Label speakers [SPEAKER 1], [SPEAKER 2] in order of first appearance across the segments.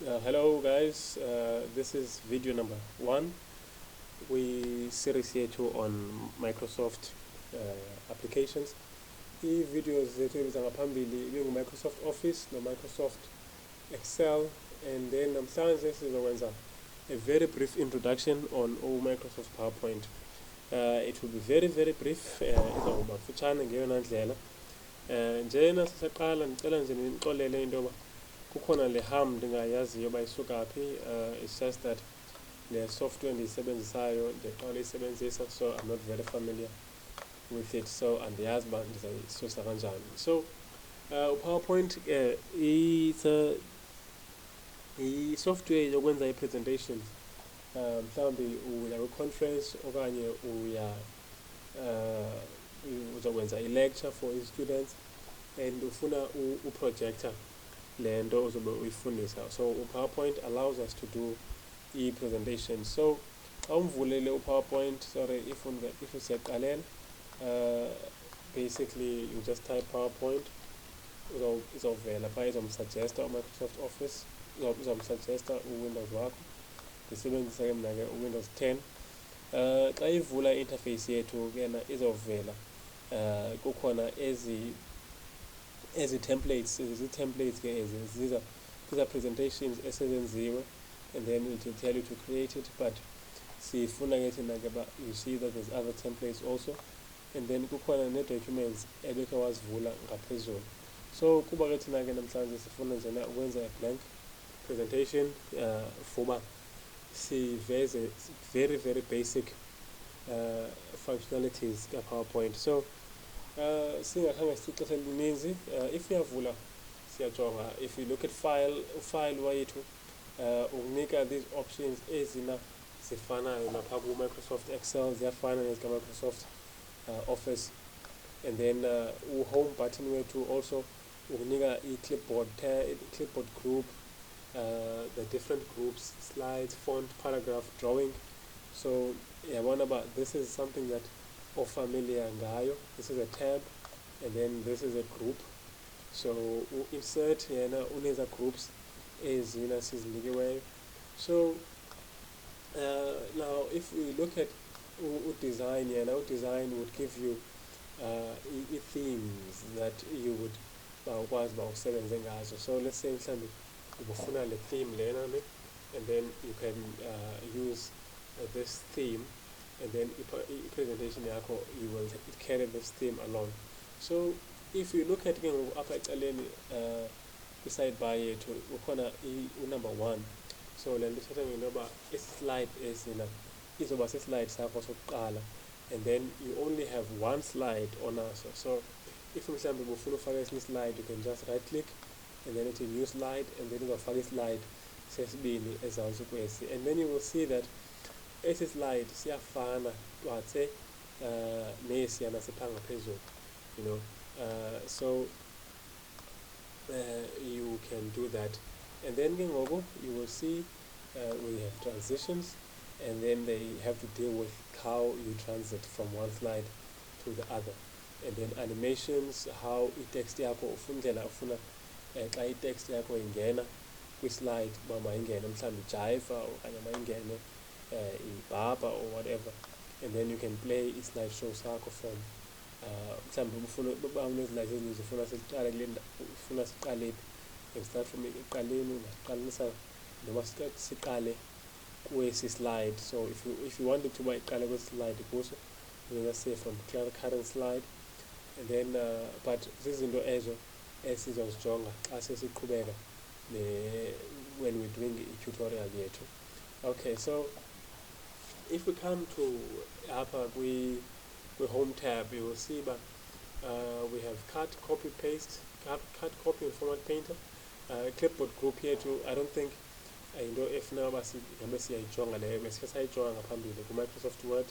[SPEAKER 1] Hello guys, this is video number 1. We series here too on Microsoft applications. I-videos zethu ebiza ngaphambili Microsoft Office Microsoft Excel, and then namhlanje sizokwenza a very brief introduction on Microsoft PowerPoint. It will be very brief, izawuba mfutshane ngeyona ndlela. Njena sisaqala ndicela nje nixolele into yoba kukhona le ham ndingayaziyo uba isuka phi. It's just that the software ndiyisebenzisayo ndiqala uyisebenzisa, so I'm not very familiar with it, so andiyazi uba ndizayisusa kanjani. So PowerPoint i-software yokwenza i-presentations. Mhlawumbi uya kwi-conference okanye uzokwenza i-lecture for i-students and ufuna uprojector le nto uzobe uyifundisa. So PowerPoint allows us to do i-presentation. So xa umvulele PowerPoint, sorry if usiyaqalela, basically you just type PowerPoint, izovela phaa, izomsuggesta uMicrosoft Office, izomsuggesta uWindows wakho. Ndisebenzisa ke mna ke uWindows 10. Xa ivula i-interface yethu kena izovela kukhona ezi templates, templates ke these are presentations esezenziwe, and then it will tell you to create it, but sifuna ke thina ke you see that there's other templates also, and then kukhona ne-documents ebekhe wazivula ngaphezulu. So kuba ke thina ke namhlanje sifuna njena ukwenza a blank presentation for siveze very basic functionalities ka-PowerPoint. So singakhange sixesha elininzi, if uyavula siyajonga, if you look at file wayethu ukunika these options ezina zifanayo napha ku-Microsoft Excel, ziyafana nezika-Microsoft Office, and then home button wethu also ukunika i-clipboard group, the different groups, slides, font, paragraph, drawing. So yabona ba this is something that familiar ngayo. This is a tab, and then this is a group. So insert yena uneza groups ezina sizinikiweyo. So now if we look at design, design would give you themes that you would ukwazi uba usebenze ngazo. So let's say mhlawumbi ubufuna le theme lena, and then you can use this theme, and then presentation yakho you will carry this theme along. So if you look at apha ecaleni kwi-sidebar yethu ukhona number 1. So le nto ithetha ngenoba isi-slide esina izoba si-slide sakho sokuqala, and then you only have one slide onaso. So if mhlawumbi bufuna ufaka esinye slide, you can just right click and then it will new slide, and then uzawufaka i-slide sesibini ezantsi kwesi, and then you will see that esi slide siyafana twatse nesiyana sipha ngaphezulu, so you can do that. And then ke ngoku you will see we have transitions, and then they have to deal with how you transit from one slide to the other, and then animations, how i-text yakho ufundlela ufuna xa i-text yakho ingena kwi-slide uba mayingene mhlawumbi jive okanye mayingene ibhabha or whatever, and then you can play i-slide show sakho from mhlawumbi ufuna unezilide ezininzi ufuna siqale ufuna siqale phi, and start from ekuqaleni, ungasiqalanisa noma siqale kwesi slide. So if you wanted to iqale kwesi slide kuso, let's say from current slide, and then but zizinto ezo esizozijonga xa sesiqhubeka when we're doing i-tutorial yethu. Okay, so if we come to upper we home tab, you will see that we have cut, copy, paste, cut, copy, and format painter, clipboard group here too. I don't think if now ngabe siyayijonga leyo besike sayijonga ngaphambili ku-Microsoft Word,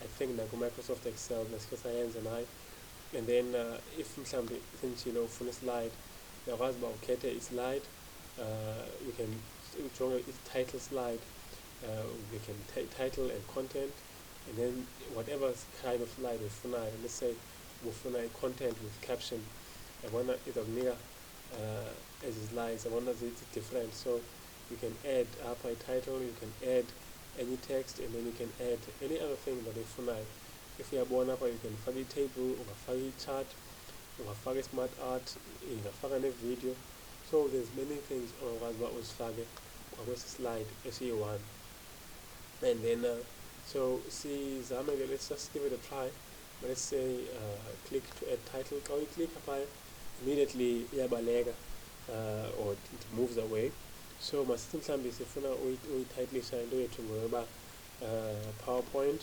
[SPEAKER 1] I think naku-Microsoft Excel besike sayenza nayo. And then if mhlawumbi senditshilo ufuna slide, uyakwazi uba ukhethe i-slide, you can ujonge i-title slide, you can title and content, and then whatever kind of slide ufunayo. Let's say ufuna i-content with caption, yabona izokunika ezi slides, yabona zithi different. So you can add upper title, you can add any text, and then you can add any other thing that uyifunayo. If uyabona apha, you can faka i-table, ungafaka i-chart, ungafaka i-smart art, ungafaka ne-video. So there's many things ongakwazi uba uzifake kwakwesi slide esiyi-1. And then so sizame ke, let's just give it a try. Let's say click to add title. Xa uyi-click apha, immediately iyabaleka or it moves away. So masithi mhlawumbi sifuna uyititlisha into yethu ngoba PowerPoint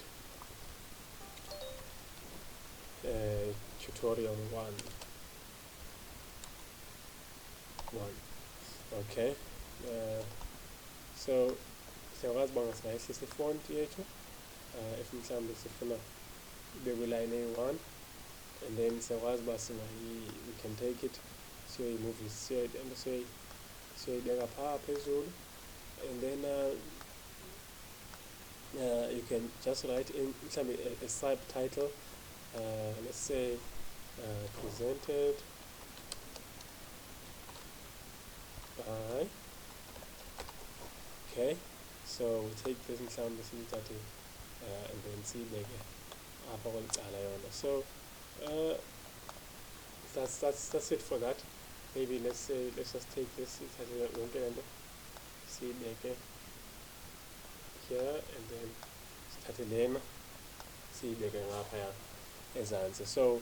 [SPEAKER 1] tutorial 1. Okay. So siyakwazi uba singayehlisa ifont yethu if mhlawumbi sifuna bekwiline eyi-1, and then siyakwazi uba we can take it siyoyibeka phaa phezulu, and then you can just write in mhlawumbi a subtitle, let's say presented by. Okay, so we take this mhlawumbi siyithathe and then siyibeke apha kweli yona. So that's it for that. Maybe let's just take this yonke le nto siyibeke here, and then sithathe lena siyibeke ngaphaya ezantsi. So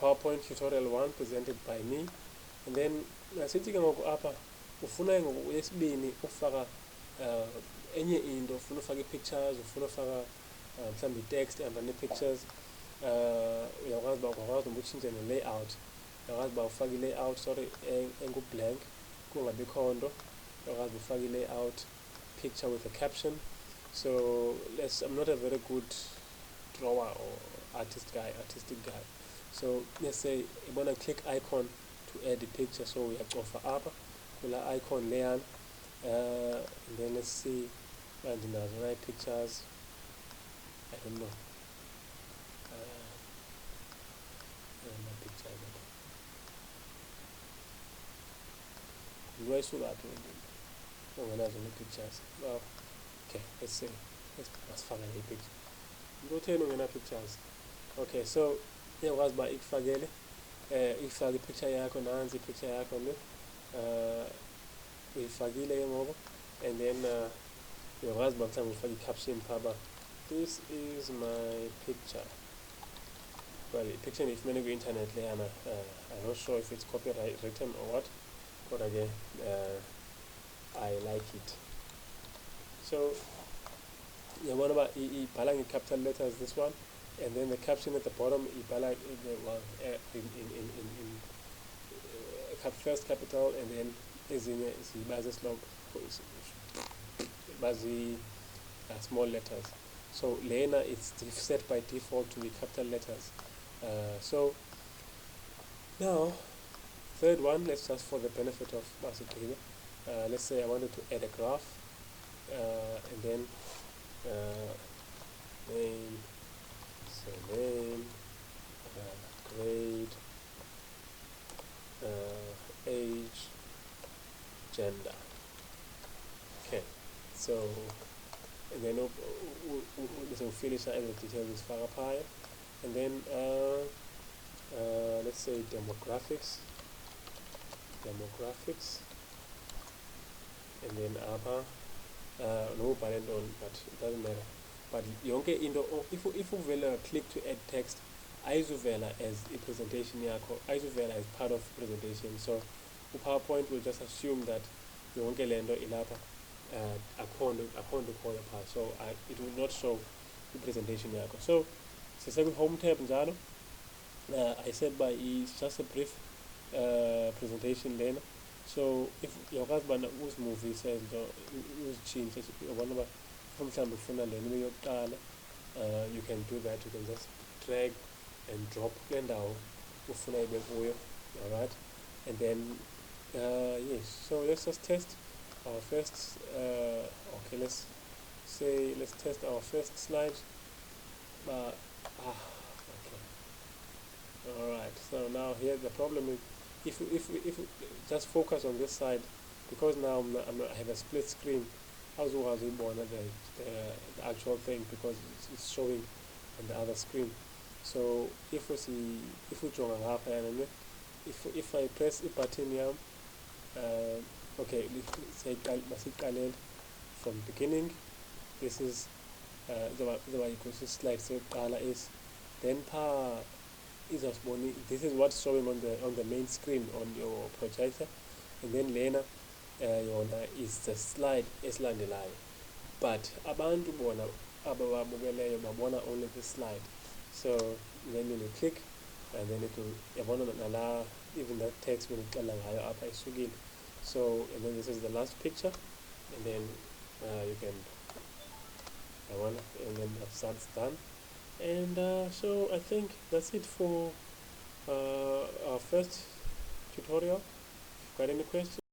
[SPEAKER 1] PowerPoint tutorial 1 presented by me. And then sithi ke ngoku apha ufuna ngoku yesibini ufaka enye into, ufuna ufaka i-pictures, ufuna ufaka mhlawumbi i-text ehamba nee-pictures. Uyakwazi uba ungakwazi noba utshintshe ne-layout, uyakwazi uba ufake i-layout engu-blank kungabikho nto, uyakwazi uba ufake i-layout picture with a caption. So I'm not a very good drawer or artistic guy. So let's say you want to click icon to add the picture, so we have to offer up kula icon layer, and then let's see and the right pictures. I don't know. My picture. Why should I do it? When I do the pictures. Well, okay, let's see. Let's find a picture. Go to pictures. Okay, so there was by ikfagele. Ifake picture yakho nansi picture yakho le. Uyifakile ke ngoku, and then uyakwazi uba mhlawumbi ufake i-caption phaba. This is my picture. Well, the picture is many internet leyana. I'm not sure if it's copyright written or what, but again, I like it. So you want about ibhala in capital letters, this one, and then the caption at the bottom ibhala in first capital, and then ezinye zibazi small letters. So lena it's set by default to be capital letters. So now third one, let's just for the benefit of Masukina, let's say I wanted to add a graph, and then name, grade, age, gender. Okay, so and then we'll finish the details with Farapai, and then let's say demographics, and then ABBA, no parent on, but it doesn't matter. But yonke into, if uvela click to add text, ayizuvela as a presentation yakho, ayizuvela as part of presentation. So PowerPoint will just assume that yonke lento ilapha akho nto khona phaa, so it will not show the presentation yakho. So siseke home tab njalo. I said by it's just a brief presentation lena. So if uyakwazi ubana uzimuvise nto uzitshintshe, ubona uba mhlawumbi ufuna lena yokuqala, you can do that. You can just drag and drop kule ndawo ufuna ibe kuyo. Alright, and then yes, so let's just test our first okay, let's test our first slide. Okay, alright, so now here the problem is if we just focus on this side, because now I have a split screen. How's the actual thing, because it's showing on the other screen. So if we jonga ngapha yana, if I press a button here, okay, masiqalele from beginning. This is the slide seyokuqala is, then this is what's showing on the main screen on your projector, and then lena yona is the slide esilandelayo, but abantu bona ababukeleyo babona only the slide. So then you click, and then it will yabona nala, even that text when iqala ngayo apha isukile. So, and then this is the last picture, and then you can and then that's done. And so I think that's it for our first tutorial. Got any questions?